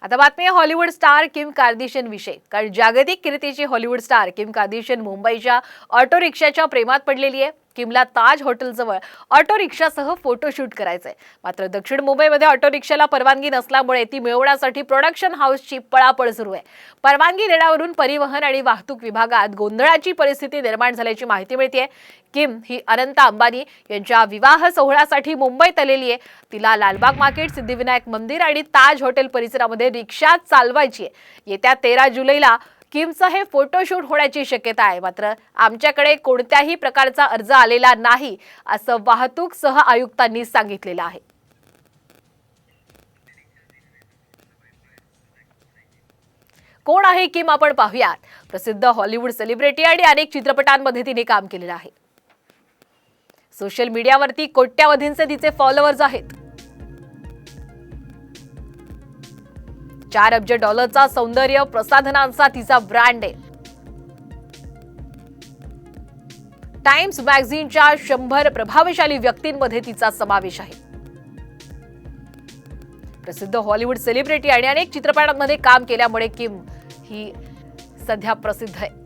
आता बातमी आहे हॉलिवूड स्टार किम कार्दाशियन विषयी। कारण जागतिक कीर्तीची हॉलिवूड स्टार किम कार्दाशियन मुंबईच्या ऑटो रिक्षाच्या प्रेमात पडलेली आहे। किमला ताज हॉटेलजवळ ऑटो रिक्षासह फोटोशूट करायचंय। मात्र दक्षिण मुंबईमध्ये ऑटो रिक्षाला परवानगी नसल्यामुळे ती मिळवण्यासाठी प्रोडक्शन हाऊसची पळापळ सुरू आहे। परवानगी देण्यावरून परिवहन आणि वाहतूक विभागात गोंधळाची परिस्थिती निर्माण झाल्याची माहिती मिळते। किम ही अनंत अंबानी यांच्या विवाह सोहळ्यासाठी मुंबईत आलेली आहे। तिला लालबाग मार्केट, सिद्धिविनायक मंदिर आणि ताज हॉटेल परिसरामध्ये रिक्षा चालवायची आहे। येत्या 13 जुलैला किमचं हे फोटोशूट होण्याची शक्यता आहे। मात्र आमच्याकडे कोणत्याही प्रकारचा अर्ज आलेला नाही, असं वाहतूक सह आयुक्तांनी सांगितलेलं आहे। कोण आहे किम आपण पाहूयात। प्रसिद्ध हॉलिवूड सेलिब्रिटी आणि अनेक चित्रपटांमध्ये तिने काम केलेलं आहे। सोशल मीडियावरती कोट्यावधींचे तिचे फॉलोअर्स आहेत। 4 अब्ज डॉलरचा सौंदर्य प्रसाधनांचा तिचा ब्रँड आहे। टाइम्स मॅगझिनच्या 100 प्रभावशाली व्यक्तींमध्ये तिचा समावेश आहे। प्रसिद्ध हॉलिवूड सेलिब्रिटी आणि अनेक चित्रपटांमध्ये काम केल्यामुळे किम ही सध्या प्रसिद्ध आहे।